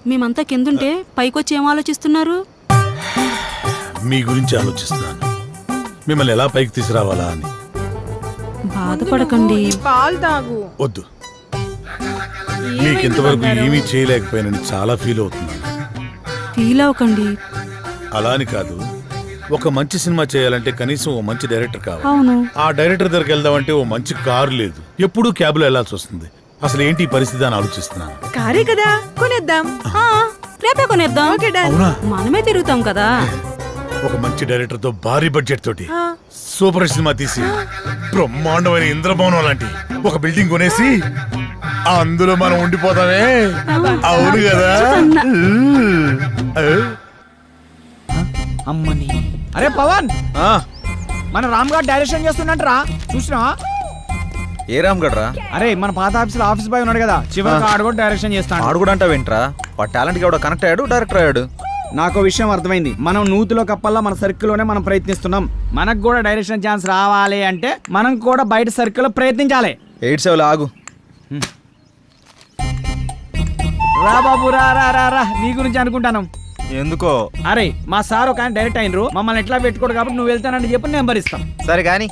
మేమంతా కిందుంటే పైకొచ్చి ఏం ఆలోచిస్తున్నారు? మీ గురించి ఆలోచిస్తున్నాను, మిమ్మల్ని ఎలా పైకి తీసుకురావాలా అని. బాధపడకండి. పాలు తాగు. వద్దు, మీకు ఇంతవరకు ఏమీ చేయలేకపోయానని చాలా ఫీల్ అవుతున్నాను. ఫీల్ అవ్వకండి. అలా అని కాదు, ఒక మంచి సినిమా చేయాలంటే కనీసం ఓ మంచి డైరెక్టర్ కావాలి. అవును. ఆ డైరెక్టర్ దగ్గరికి వెళ్దామంటే ఓ మంచి కారు లేదు, ఎప్పుడూ క్యాబ్లో వెళ్లాల్సి వస్తుంది. అసలు ఏంటి ఈ పరిస్థితి అని ఆలోచిస్తున్నాను. కారే కదా, కొనేద్దాం. రేపే కొనేద్దాం. అవునా? మనమే తిరుగుతాం కదా. ఒక మంచి డైరెక్టర్ తో భారీ బడ్జెట్ తోటి సూపర్ సినిమా తీసి బ్రహ్మాండమైన ఇంద్రభవనం లాంటి ఒక బిల్డింగ్ కొనేసి అందులో మనం ఉండిపోతామే. అవును కదా? అమ్మని. అరే పవన్, మన రామ్ గారు డైరెక్షన్ చేస్తున్నట్రా, చూసినా? ఏ రామ్ గడ్రా? అరే మన పాత ఆఫీస్ బాయ్ ఉన్నాడు కదా, చివరికి ఆడు కూడా డైరెక్షన్ చేస్తాడు. ఆడు కూడా అంటావేంట్రా? వాడు టాలెంట్ కి ఎవడో కనెక్ట్ అయ్యాడు, డైరెక్టర్ అయ్యాడు. నాకు విషయం అర్థమైంది. మనం నూతిలో కప్పల్లా మన సర్కిల్లోనే మనం ప్రయత్నిస్తున్నాం. మనకు కూడా డైరెక్షన్ ఛాన్స్ రావాలి అంటే మనం కూడా బయట సర్కిల్లో ప్రయత్నించాలి. 87 ఆగు. రా బాబు, రా రా రా రా, నీ గురించి అనుకుంటాను. ఎందుకో? అరే మా సార్ ఒక ఆయన డైరెక్ట్ అయినరు, మమ్మల్ని ఎట్లా పెట్టుకోడు కాబట్టి నువ్వు వెళ్తానని చెప్పి నెంబర్ ఇస్తాం. సరే గాని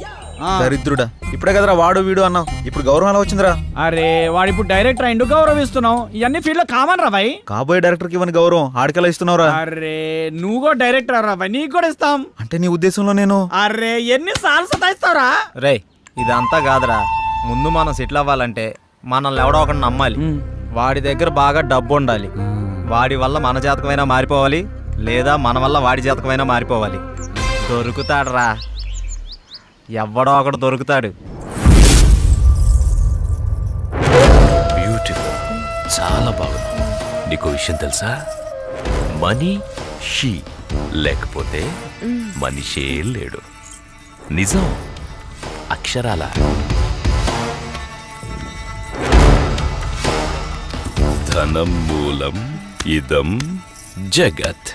దరిద్రుడా, ఇప్పుడే కదరా వాడు వీడు అన్నావు, ఇప్పుడు గౌరవం ఎలా వచ్చిందిరా? అరే వాడు ఇప్పుడు డైరెక్టర్ అయిండు, గౌరవిస్తున్నాం. ఇవన్నీ ఫీల్డ్ లో కామన్ రా భాయ్. కాబోయే డైరెక్టర్ కి ఇవ్వని గౌరవం ఆడికెలా ఇస్తున్నావురా? అరే నువ్వు కూడా డైరెక్టర్ రా భాయ్, నీకు కూడా ఇస్తాం. అంటే నీ ఉద్దేశంలో నేను? అరే ఎన్ని సార్లు సతాయిస్తావురా? రే ఇదంతా కాదురా, ముందు మనం సెటిల్ అవ్వాలంటే మనల్ని ఎవడో ఒకటి నమ్మాలి. వాడి దగ్గర బాగా డబ్బు ఉండాలి. వాడి వల్ల మన జాతకమైనా మారిపోవాలి, లేదా మన వల్ల వాడి జాతకమైనా మారిపోవాలి. దొరుకుతాడు రా, ఎవడో ఒకడు దొరుకుతాడు. బ్యూటిఫుల్, చాలా బాగుంది. నీకు విషయం తెలుసా? మనీ షీ లేకపోతే మనిషే లేడు. నిజం, అక్షరాల. ధనం మూలం ఇదం జగత్.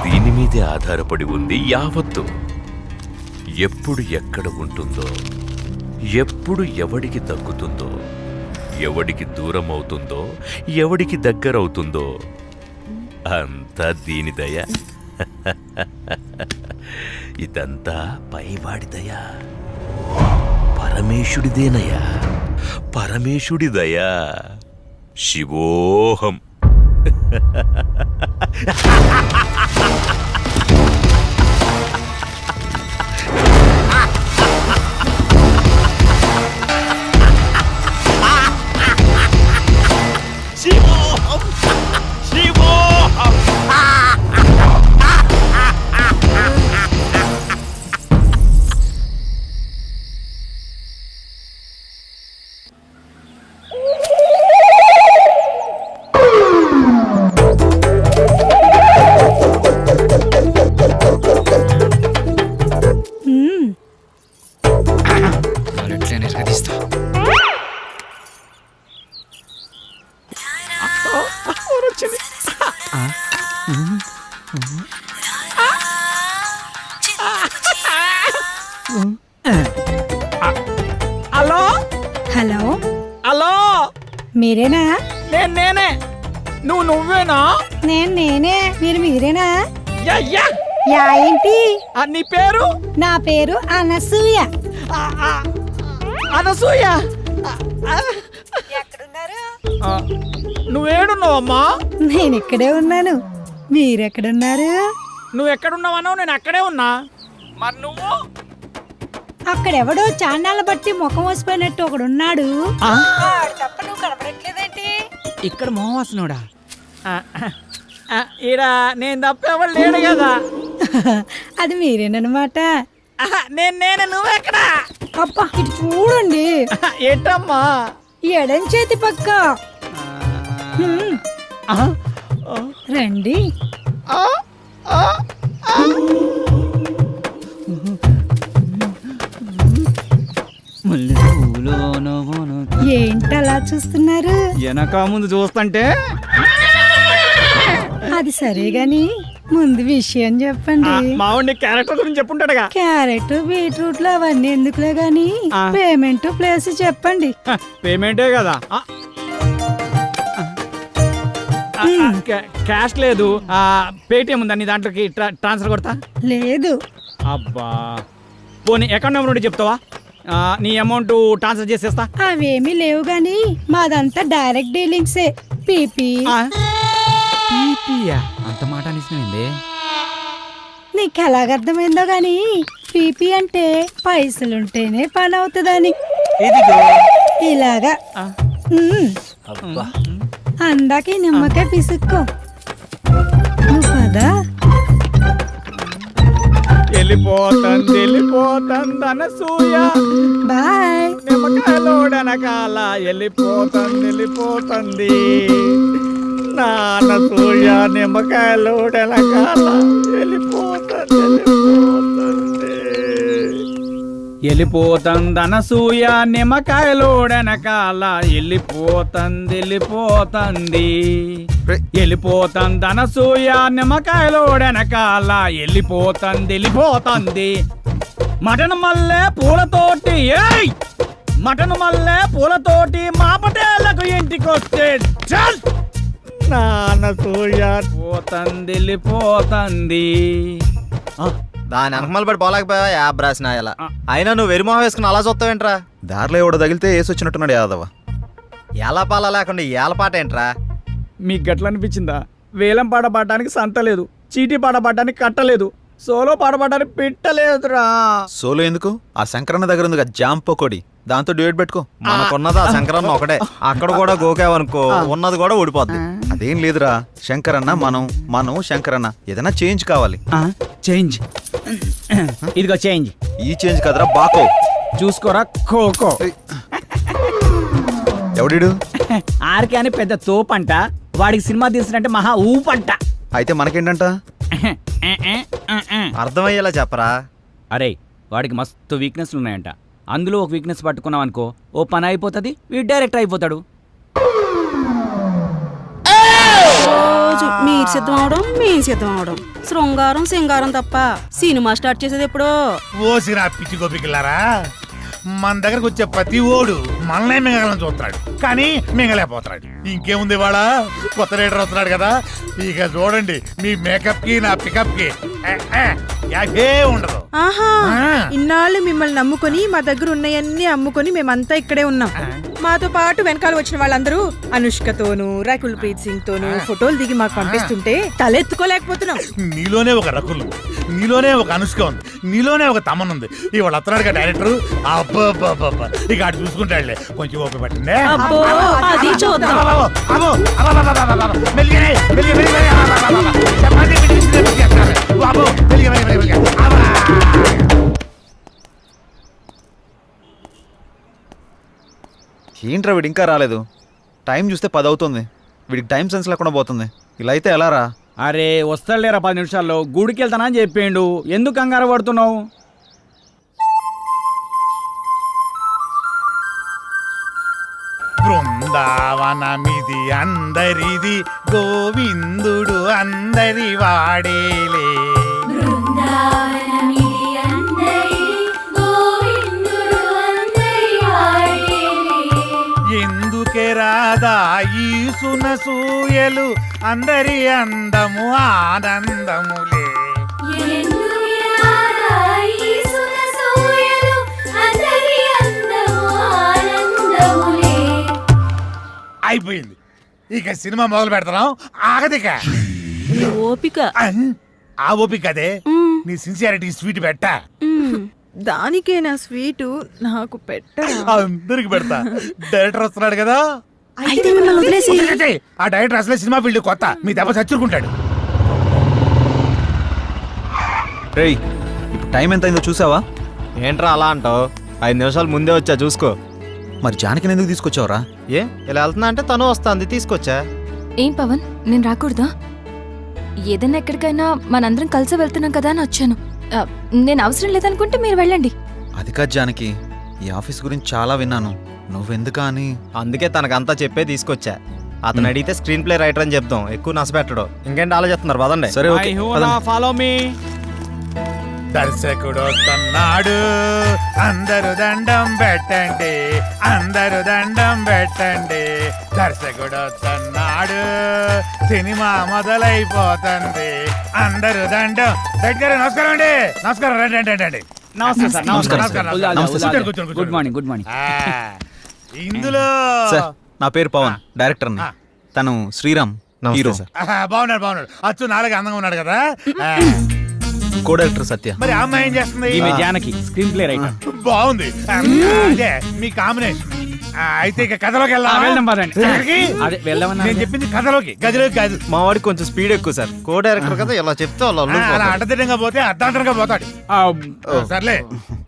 దీని మీదే ఆధారపడి ఉంది యావత్తు. ఎప్పుడు ఎక్కడ ఉంటుందో, ఎప్పుడు ఎవడికి దక్కుతుందో, ఎవడికి దూరం అవుతుందో, ఎవడికి దగ్గరవుతుందో అంతా దీని దయ. ఇదంతా పైవాడి దయ, పరమేశుడిదేనయ్యా, పరమేశుడి దయ. శివోహం. హలో హలో, హలో, మీరేనా? నేనే. నువ్వేనా? నేనే. మీరేనా? Yeah yeah. యా ఏంటి? నీ పేరు? నా పేరు అనసూయ. అనసూయ. ఎక్కడున్నారు? నువ్వేడున్నావమ్మా? నేను ఇక్కడే ఉన్నాను. మీరెక్కడున్నారు? నువ్వు ఎక్కడున్నావన్నావు, నేను అక్కడే ఉన్నా. మరి నువ్వు? అక్కడెవడో చాన్నాళ్ళ బట్టి ముఖం వసిపోయినట్టు ఒకడున్నాడు. తప్ప నువ్వు కనపడట్లేదేంటి? ఇక్కడ మోహవాసనుడా? ఈడా నేను తప్ప ఎవరు లేడు కదా. అది మీరేనమాట. నేనే. నువ్వెక్కడా? అబ్బా ఇటు చూడండి. ఏంటమ్మా? ఎడం చేతి పక్క. రండి. ఏంటలా చూస్తున్నారు? వెనక ముందు చూస్తుంటే. అది సరే గాని ముందు విషయం చెప్పండి. మావాడి క్యారెక్టర్ గురించి చెప్పుంటాడుగా. క్యారెట్ బీట్రూట్లు అవన్నీ ఎందుకులే గాని పేమెంట్ ప్లేస్ చెప్పండి. పేమెంటే కదా. క్యాష్ లేదు, పేటిఎం ఉందా నీ దాంట్లోకి ట్రాన్స్ఫర్ కొడతా? లేదు. అబ్బా పోనీ అకౌంట్ నెంబర్ ఉంటే చెప్తావా? నీ అమౌంట్ ట్రాన్స్ఫర్ చేసేస్తా. అవేమీ లేవు గాని మాదంతా డైరెక్ట్ డీలింగ్సే. పీపీ. అంత మాట అనిసింది. నీకు ఎలాగర్థమైందో గాని పీపీ అంటే పైసలుంటేనే పని అవుతుందని. ఇలాగా ఉమ్. అందాక ఈ నిమ్మకాయ పిసుక్కో. నువ్వు కదా వెళ్ళిపోతుంది అనసూయ, బాయ్. నిమ్మకాయలోడనకాల వెళ్ళిపోతుంది నా అనసూయ, నిమ్మకాయలోడనకాల వెళ్ళిపోతుంది అనసూయ, నిమ్మకాయలోడనకాల వెళ్ళిపోతుంది అనసూయ, నిమ్మకాయలోడనకాల వెళ్ళిపోతుంది. మటన్ మల్లె పూలతోటి మటన్ మల్లె పూలతోటి మా పటేళ్లకు ఇంటికొస్తే చల్ నానసూయ వెళ్ళిపోతుంది. దాని అనకమలు పడి పోలేకపోయా యాప్ రాసిన ఇలా. అయినా నువ్వు వెరిమోహం వేసుకుని అలా చూస్తావేంట్రా? దారిలో ఎవడో తగిలితే వేసి వచ్చినట్టున్నాడు యాదవ. ఎలా పాల లేకుండా ఏలపాట ఏంట్రా? మీకు గట్ల అనిపించిందా? వేలం పాట పాడడానికి సంత లేదు, చీటీ పాట పాడడానికి కట్టలేదు, సోలో పాట పాడడానికి పెట్టలేదురా. సోలో ఎందుకు? ఆ శంకరన్న దగ్గర ఉంది జామ్ పకోడి, దాంతో డ్యూయట్ పెట్టుకో. మనకున్నది ఆ శంకరన్న ఒకటే. అక్కడ కూడా గోకావనుకో ఉన్నది కూడా ఊడిపోద్ది. అదేం లేదురా, శంకరన్న మనం శంకరన్న ఏదైనా చేంజ్ కావాలి. చేంజ్ ఇదిగో చేంజ్. ఈ చేంజ్ కదరా బాకో, చూసుకోరా ఖోఖో. ఎవడిడు? ఆర్కే అని పెద్ద తోపంట, వాడికి సినిమా తీసినట్టే మహా ఊపంట. అయితే మనకేంటంట? అర్థమయ్యేలా చెప్పరా. అరే వాడికి మస్తు వీక్నెస్లు ఉన్నాయంట, అందులో ఒక వీక్నెస్ పట్టుకున్నాం అనుకో ఓ పని అయిపోతుంది, వీడు డైరెక్టర్ అయిపోతాడు. రోజు మీరు సిద్ధం అవడం మేము సిద్ధం అవడం, శృంగారం సింగారం తప్ప సినిమా స్టార్ట్ చేసేది ఎప్పుడో. ఓసిరా పిచ్చి గోపికిల్లారా, మన దగ్గరకు వచ్చే ప్రతి ఓడు మనల్నే మింగలని చూస్తాడు, కానీ మింగలేకపోతున్నాడు. ఇంకేముంది వాళ్ళ కొత్త రైటర్ వస్తున్నాడు కదా, ఇక చూడండి మీ మేకప్ కి నా పికప్ కి యాభే ఉండదు. ఆహా, ఇన్నాళ్ళు మిమ్మల్ని నమ్ముకొని మా దగ్గర ఉన్నాయన్నీ అమ్ముకొని మేమంతా ఇక్కడే ఉన్నాం. మాతో పాటు వెనకాల వచ్చిన వాళ్ళందరూ అనుష్కతోనూ రకుల్ ప్రీత్ సింగ్ తోనూ ఫోటోలు దిగి మాకు పంపిస్తుంటే తలెత్తుకోలేకపోతున్నాం. నీలోనే ఒక రకుల్ ఉంది, నీలోనే ఒక అనుష్క ఉంది, నీలోనే ఒక తమన్ ఉంది. ఇవాళ వస్తున్నాడు కదా డైరెక్టర్, అబ్బా ఇక అటు చూసుకుంటాడులే, కొంచెం ఓపిక పట్టిందే. అబ్బో అది చూద్దాం. ఏంట్రా వీడు ఇంకా రాలేదు? టైం చూస్తే 10 అవుతుంది, వీడికి టైం సెన్స్ లేకుండా పోతుంది. ఇలా అయితే ఎలా రా? అరే వస్తాడులేరా 10 నిమిషాల్లో, గుడికి వెళ్తానా అని చెప్పిండు, ఎందుకు కంగారు పడుతున్నావు? బృందావనమిది అందరిది, గోవిందుడు అందరి వాడేలే. ఎందుకే రాదా ఈ సునసూయలు, అందరి అందము ఆనందములే. అయిపోయింది, ఇక సినిమా మొదలు పెడతాం. ఆగదిక నీ ఓపిక. ఆ ఓపిక అదే, నీ సిన్సియారిటీ స్వీట్ పెట్ట. దానికే నా స్వీటు నాకు పెట్టరా? అందరికి పెడతా. డైరెక్టర్ వస్తున్నాడు కదా, అయితే మిమ్మల్ని వదిలేసి ఆ డైరెక్టర్ అసలే సినిమా ఫీల్డ్ కొత్త, మీ దెబ్బ చచ్చుకుంటాడు. రేయ్ ఇప్పుడు టైం ఎంత అయిందో చూసావా? ఏంట్రా అలా అంటావు? 5 నిమిషాలు ముందే వచ్చా చూసుకో. మరి జానకిని ఎందుకు తీసుకొచ్చావురా? ఏ ఇలా వెళ్తున్నా అంటే తను వస్తుంది, తీసుకొచ్చా. ఏం పవన్, నేను రాకూడదా? ఏదైనా ఎక్కడికైనా మనందరం కలిసి వెళ్తున్నాం కదా అని వచ్చాను. నేను అవసరం లేదనుకుంటే మీరు వెళ్ళండి. అది కాదు జానకి, ఈ ఆఫీస్ గురించి చాలా విన్నాను, నువ్వెందుకా అని. అందుకే తనకంతా చెప్పే తీసుకొచ్చా. అతను అడిగితే స్క్రీన్ ప్లే రైటర్ అని చెప్దాం, ఎక్కువ నష్టపెట్టడు. ఇంకేంటి ఆలోచిస్తున్నారు? పదండి. సరే ఓకే, ఫాలో మీ. దర్శకుడు వస్తున్నాడు, అందరూ దండం పెట్టండి, అందరూ దండం పెట్టండి. దర్శకుడు వస్తున్నాడు, సినిమా మొదలైపోతుంది, అందరూ దండం. దగ్గర నమస్కారం అండి. నమస్కారం, రండి రండి రండి. నమస్తే సార్. నమస్కారం. నమస్తే. కూర్చోండి, కూర్చోండి, గుడ్ మార్నింగ్, గుడ్ మార్నింగ్. ఇందులో సార్ నా పేరు పవన్, డైరెక్టర్ని. తను శ్రీరామ్, హీరో. బాగున్నాడు బాగున్నాడు. అచ్చు నాలుగు అందంగా ఉన్నాడు కదా. కో డైరెక్టర్ సత్య. మరి ఆ అమ్మాయి ఏం చేస్తుంది? ఈమె జానకి, స్క్రీన్ ప్లే రైటర్. బాగుంది. అదే మీ కాంబినేషన్. అయితే ఇక కథలోకి వెళ్దాం పదండి. ఎక్కడికి? అదే వెళ్దామన్నా. నేను చెప్పింది కథలోకి, గదిలోకి కాదు. మా వాడికి కొంచెం స్పీడ్ ఎక్కువ సార్. కో డైరెక్టర్ కదా, ఇలా చెప్తే వాళ్ళు అలా అల్లుకుపోతారు. అడ్డదిడ్డంగా పోతే అర్ధాంతరంగా పోతాడు. సర్లే,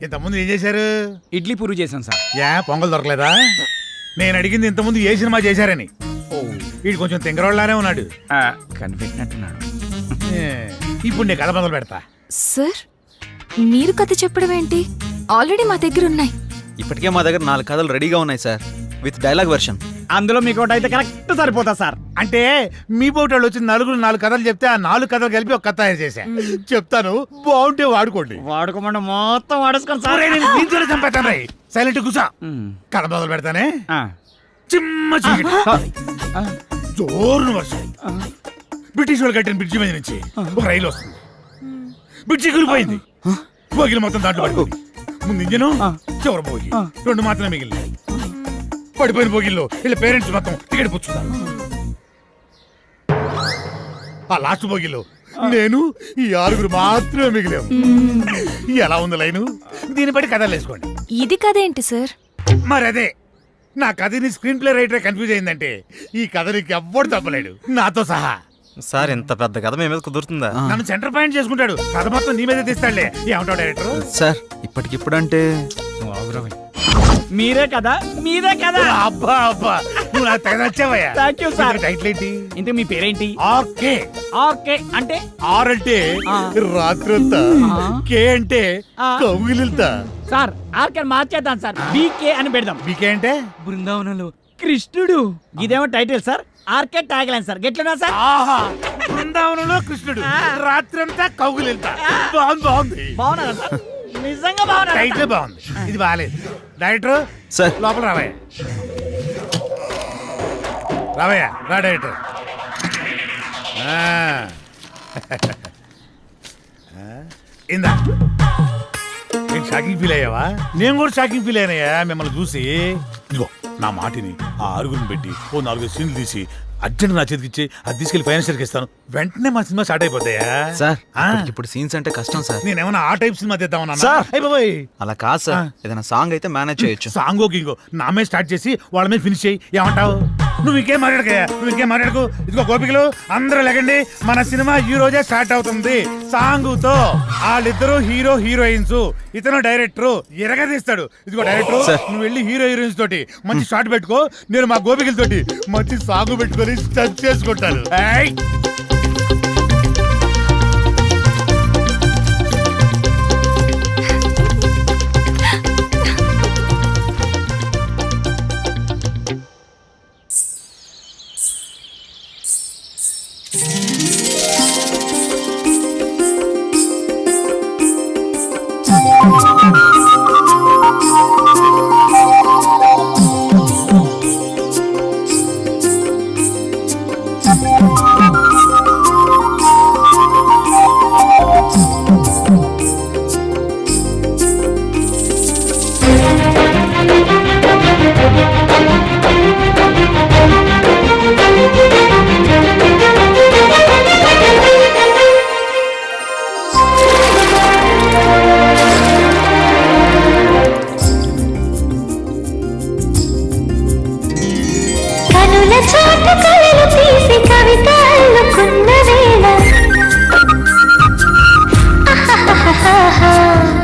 ఇంతకుముందు ఏం చేశారు? ఇడ్లీ పూరి చేశాను సార్. పొంగల్ దొరకలేదా? నేను అడిగింది ఇంతకుముందు ఏ సినిమా చేశారని. వీడు కొంచెం తింగరోళ్ళలానే ఉన్నాడు. కనిపెట్టినట్టున్నాడు. ఇప్పుడు నేను కథ మొదలు పెడతా. సార్ మీరు కథ చెప్పడం ఏంటి? ఆల్రెడీ మా దగ్గర ఉన్నాయి. ఇప్పటికే మా దగ్గర 4 కథలు రెడీగా ఉన్నాయి సార్, విత్ డైలాగ్ వెర్షన్. అందులో మీకు ఒకటి అయితే కరెక్ట్ సరిపోతా సార్. అంటే మీ పోటాళ్ళు వచ్చి నలుగురు 4 కథలు చెప్తే ఆ 4 కథలు కలిపి ఒక కథ తయారు చేశా. చెప్తాను, బాగుంటే వాడుకోండి. వాడుకోమంటే మొత్తం వాడేసుకొని సార్. చంపేస్తాను. సైలెంట్ కూసా. కథ మొదలు పెడతానే. చిమ్మ చీకటి, జోరున వర్షం. బ్రిటిష్ వాళ్ళు కట్టిన బ్రిడ్జి మీద నుంచి ఒక రైలు వస్తుంది. బ్రిడ్జి కూలిపోయింది. బోగిలు మొత్తం దాంట్లో పడిపోయింది. ముందు ఇంజను, చివరి బోగి 2 మాత్రమే మిగిలినాయి. పడిపోయిన బోగిల్లో వీళ్ళ పేరెంట్స్ మొత్తం టికెట్ పుచ్చుతారు. ఆ లాస్ట్ బోగిలో నేను ఈ 6 మాత్రమే మిగిలాము. ఎలా ఉంది లైను? దీన్ని బట్టి కథలు వేసుకోండి. ఇది కథ ఏంటి సార్? మరి అదే, నా కథని స్క్రీన్ ప్లే రైటర్ కన్ఫ్యూజ్ అయిందంటే ఈ కథ నీకు ఎవ్వడు తప్పలేడు, నాతో సహా. సార్ ఇంత పెద్ద కథ మీ మీద కుదురుతుందా? నన్ను సెంటర్ పాయింట్ చేసుకుంటాడు. కథ మొత్తం నీ మీదే తీస్తాడులే. ఏమంటావు డైరెక్టర్? సార్ ఇప్పటికిప్పుడు అంటే మీరే కదా, మీరే కదా. అబ్బా అబ్బా, నువ్వు నాకు తెగ నచ్చావయ్యా. Thank you sir. టైటిల్ ఏంటి? ఇంతకు మీ పేరేంటి? ఆర్కే. ఆర్కే అంటే? ఆర్ అంటే రాత్రంతా, కే అంటే కౌగిలిల్తా. సార్ ఆర్కే మార్చేద్దాం సార్, బీకే అని పెడదాం. బీకే అంటే బృందావనంలో కృష్ణుడు. ఇదేమో title sir, RK tag line sir. గెట్లున్నా సార్? ఆహా, బృందావనంలో కృష్ణుడు, రాత్రంతా కౌగిలిల్తా. బాగుంది బాగుంది. బాగున్నా సార్? నిజంగా బాగున్నా. టైటిల్ బాగుంది, ఇది బాగాలేదు. డైరెక్టర్ సార్ లోపల రావయ్యా. రావయ్యా, రా డైరెక్టర్. ఇందా, నేను షాకింగ్ ఫీల్ అయ్యావా? నేను కూడా షాకింగ్ ఫీల్ అయినాయా మిమ్మల్ని చూసి. ఇదిగో నా మాటిని ఆ 6 పెట్టి ఓ 4 సీన్లు తీసి అర్జెంట్ నా చేతికి ఇచ్చి అది తీసుకెళ్లి ఫైనాన్షియల్కి ఇస్తాను. వెంటనే మా సినిమా స్టార్ట్ అయిపోతాయా? సార్ ఇప్పుడు సీన్స్ అంటే కష్టం సార్. నేనేమన్నా ఆ టైప్ సినిమా తీద్దామన్నా? సార్. అయిపోయి అలా కాదు సార్, ఏదైనా సాంగ్ అయితే మేనేజ్ చేయొచ్చు. సాంగో గింగో నా మీద స్టార్ట్ చేసి వాళ్ళ మీద ఫినిష్ చేయి. ఏమంటావు? నువ్వు ఇంకేం మాట్లాడకయ్యా, నువ్వు ఇంకేం మాట్లాడకు. ఇదిగో గోపికలు అందరూ లెగండి, మన సినిమా ఈ రోజే స్టార్ట్ అవుతుంది సాంగుతో. వాళ్ళిద్దరు హీరో హీరోయిన్స్, ఇతను డైరెక్టర్ ఎరగదీస్తాడు. ఇదిగో డైరెక్టర్, నువ్వు వెళ్ళి హీరో హీరోయిన్స్ తోటి మంచి షాట్ పెట్టుకో, నేను మా గోపికలతోటి మంచి సాంగ్ పెట్టుకొని స్టచ్ చేసుకుంటాను.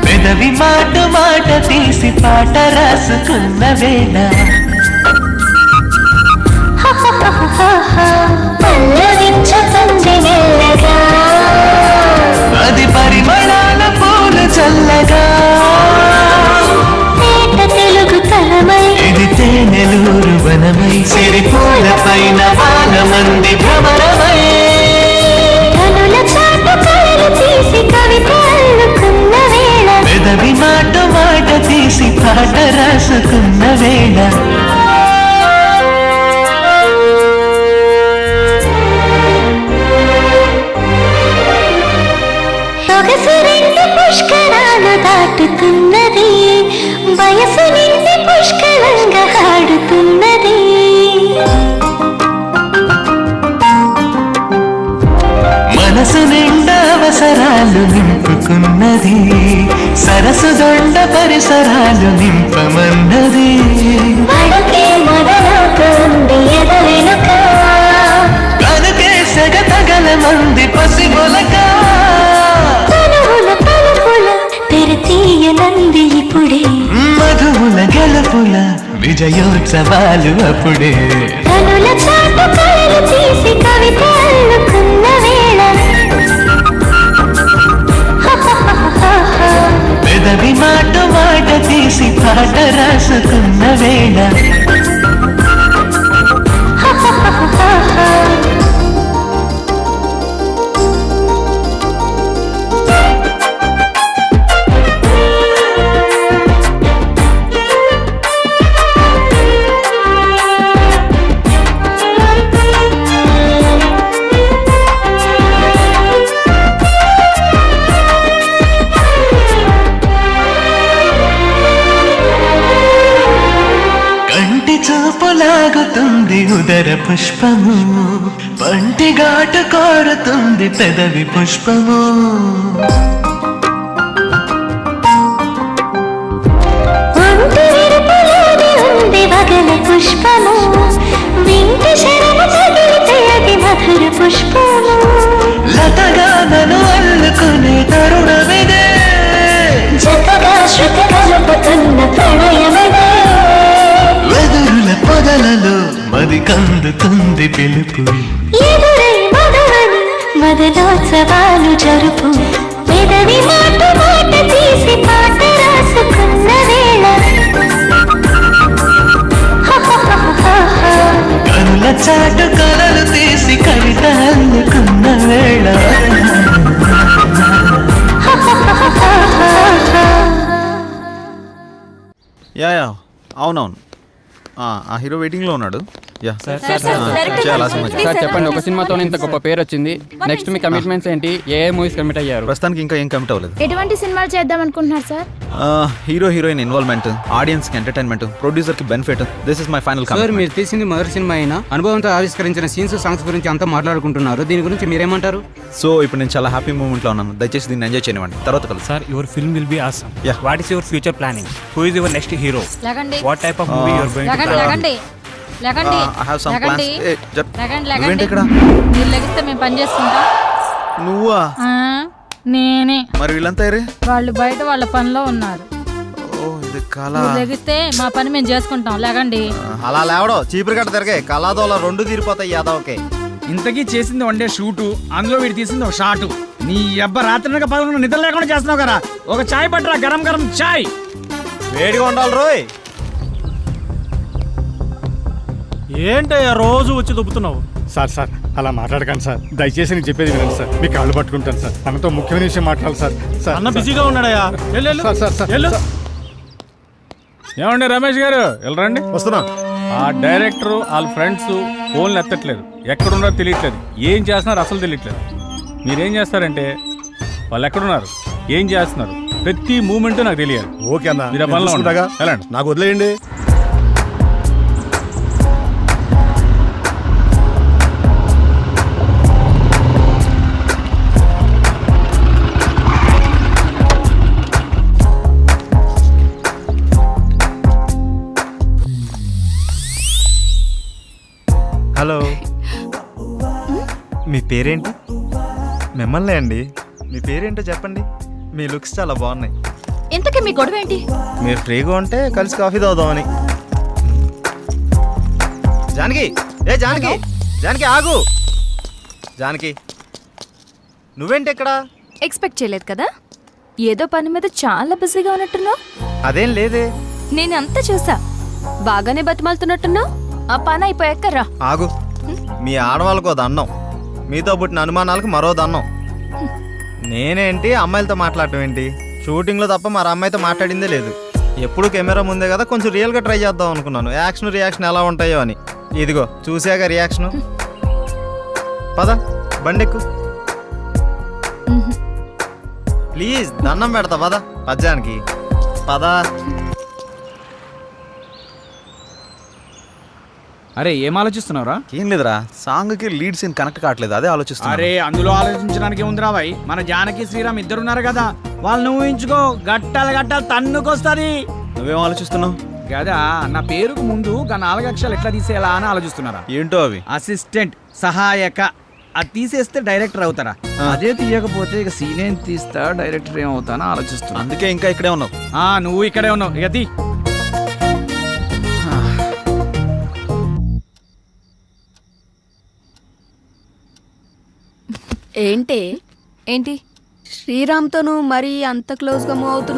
పెదవి మాట మాట తీసి పాట రాసుకున్న వేళ, అది పరిమళాల పూలు చల్లగా, తెలుగు తలమై ఇది తేనెలూరు వనమై, సిరిపూల పైన వాన మంది భ్రమరమై, కనుల చాటు కళ్ళు తీసి కవిత అల్లుకున్న పెదవి మాట మాట తీసి పాట రాసుకున్న వేళ సొగసు రెండు పుష్కరాలు దాటుతున్నది వయసు నిండి పుష్కలంగా ఆడుతున్నది మనసు నిండా అవసరాలు నింపుకున్నది సరసు దొండ పరిసరాలు నింపమన్నది కనుకే సెగ తగల మంది పసి మొలక తెరతీయనంది ఇప్పుడే మధువుల గెలుపుల విజయోత్సవాలు అప్పుడే కనుల చాటు కళ్ళు తీసి కవిత అల్లుకున్న వేళ పెదవి మాట మాట తీసి పాట రాసుకున్న వేళ లాగుతుంది ఉదర పుష్పము పంటి ఘాటు కోరుతుంది పెదవి పుష్పము ఉంది వగల పుష్పము వింటి శరము తగిలితే అది మధుర పుష్పము లతగా నన్ను అల్లుకునే తరుణమిదే జతగా శృతి కలుపుతున్న ప్రణయమిదే వెదురుల పొదలలో మది కందుతుంది పిలుపు ఎదురై మధువని మదనోత్సవాలు జరుపు పెదవి మాట మాట తీసి పాట రాసుకున్న వేళ కనుల చాటు కలలు తీసి కవిత అల్లుకున్న వేళ యా అవునవును ఆ హీరో వెయిటింగ్ లో ఉన్నాడు. యా సార్, చాలా సార్ చెప్పండి, ఒక సినిమాతో ఇంత గొప్ప పేరు వచ్చింది. నెక్స్ట్ మీ కమిట్మెంట్స్ ఏంటి? ఏ మూవీస్ కమిట్ అయ్యారు? ప్రస్తుతానికి ఇంకా ఏం కమిట్ అవ్వలేదు. ఎటువంటి సినిమాలు చేద్దాం అనుకుంటున్నారు sir? Hero heroine involvement, audience కి ఎంటర్టైన్మెంట్, ప్రొడ్యూసర్ కి benefit. This is my final commitment. Sir, మీరు తీసింది మొదటి సినిమా అయినా అనుభవంతో ఆవిష్కరించిన సీన్స్, సాంగ్స్ గురించి అంతా మాట్లాడుకుంటున్నారు. దీని గురించి మీరేమంటారు? సో ఇప్పుడు నేను చాలా హ్యాపీ మూమెంట్ లో ఉన్నాను. దయచేసి దీన్ని ఎంజాయ్ చేయనివ్వండి. తర్వాత కలుసు. Sir, your film will be awesome. Yeah. What is your future planning? Who is your next hero? What type of movie your going to I have some plans. నువ్వేంటి ఇక్కడ? మీరు లెగిస్తే మేము పని చేసుకుంటాం. నువ్వా? నేనే. మరి వీళ్ళంతా వాళ్ళు బయట వాళ్ళ పనిలో ఉన్నారు. ఓ ఇది కళ. లెగిస్తే మా పని మేము చేసుకుంటాం. లేకండి. అలా లేవడో చీపురు కట్ట తిరగే కళాదోళ రెండు తీరిపోతాయి యాదవకే. ఇంతకీ చేసింది వన్ డే షూటు, అందులో వీడు తీసింది ఒక షాటు. నీ అబ్బ రాత్రి పదకొండు నిద్ర లేకుండా చేస్తున్నావు కదా. ఒక చాయ్ పట్టరా, గరం గరం చాయ్. వేడిగా ఉండాలి రోయ్. ఏంటయ్యా రోజు వచ్చి దుబ్బుతున్నావు? సార్ అలా మాట్లాడకండి సార్. దయచేసి నేను చెప్పేది వినండి సార్. మీ కాళ్ళు పట్టుకుంటాను సార్. అన్నతో ముఖ్యమైన విషయం మాట్లాడాలి సార్. అన్న బిజీగా ఉన్నాడయ్యా. ఏమండి రమేష్ గారు, వెళ్ళరండి. వస్తున్నా. ఆ డైరెక్టర్ వాళ్ళ ఫ్రెండ్స్ ఫోన్లు ఎత్తట్లేదు, ఎక్కడున్నారో తెలియట్లేదు, ఏం చేస్తున్నారు అసలు తెలియట్లేదు. మీరేం చేస్తారంటే వాళ్ళు ఎక్కడున్నారు, ఏం చేస్తున్నారు, ప్రతి మూమెంట్ నాకు తెలియాలి. ఓకే అన్న, మీరు ఆ పనిలో చూసుకుంటాగా. వెళ్ళండి. నాకు వదిలేయండి. హలో, మీ పేరేంటి? మిమ్మల్ని అండి. మీ పేరేంటో చెప్పండి. మీ లుక్స్ చాలా బాగున్నాయి. ఇంతకీ మీ గొడవ ఏంటి? మీరు ఫ్రీగా ఉంటే కలిసి కాఫీ తాగుదామని. జానకి, జానకి ఆగు. జానకి, నువ్వేంటి ఇక్కడ? ఎక్స్పెక్ట్ చేయలేదు కదా. ఏదో పని మీద చాలా బిజీగా ఉన్నట్టున్నావు. అదేం లేదే. నేను అంతా చూసా, బాగానే బతిమాలుతున్నట్టున్నావు. ఆ పని అయిపోయాక రా. ఆగు. మీ ఆడవాళ్ళకు దండం, మీతో పుట్టిన అనుమానాలకు మరో దండం. నేనేంటి అమ్మాయిలతో మాట్లాడటం ఏంటి? షూటింగ్లో తప్ప మా అమ్మాయితో మాట్లాడిందే లేదు. ఎప్పుడు కెమెరా ముందే కదా, కొంచెం రియల్గా ట్రై చేద్దాం అనుకున్నాను. యాక్షన్ రియాక్షన్ ఎలా ఉంటాయో అని. ఇదిగో చూసాక రియాక్షను. పద బండెక్కు ప్లీజ్, దండం పెడతా పద పద్యానికి. పద. అరే ఏం ఆలోచిస్తున్నావురా? ఏం లేదురా, సాంగ్కి లీడ్ సీన్ కనెక్ట్ కావట్లేదు, అదే ఆలోచిస్తున్నా. అరే అందులో ఆలోచించడానికి ఉందిరా భాయ్, మన జానకి శ్రీరామ్ ఇద్దరున్నారు కదా, వాళ్ళని ఊహించుకో, గట్టాలు గట్టాలు తన్నుకొస్తుంది. నువ్వేం ఆలోచిస్తున్నావు? కదా నా పేరుకు ముందు గా 4 అక్షరాలు ఎట్లా తీసేయాలా అని ఆలోచిస్తున్నారా? ఏంటో అవి? అసిస్టెంట్, సహాయక. అది తీసేస్తే డైరెక్టర్ అవుతారా? అదే తీయకపోతే ఇక సీన్ ఏం తీస్తా, డైరెక్టర్ ఏమవుతానో ఆలోచిస్తున్నా. అందుకే ఇంకా ఇక్కడే ఉన్నావు. నువ్వు ఇక్కడే ఉన్నావు, ఇక తీ. ఏంటి ఏంటి శ్రీరామ్తో నువ్వు మరీ అంత క్లోజ్గా మూవ్ అవుతున్నావు?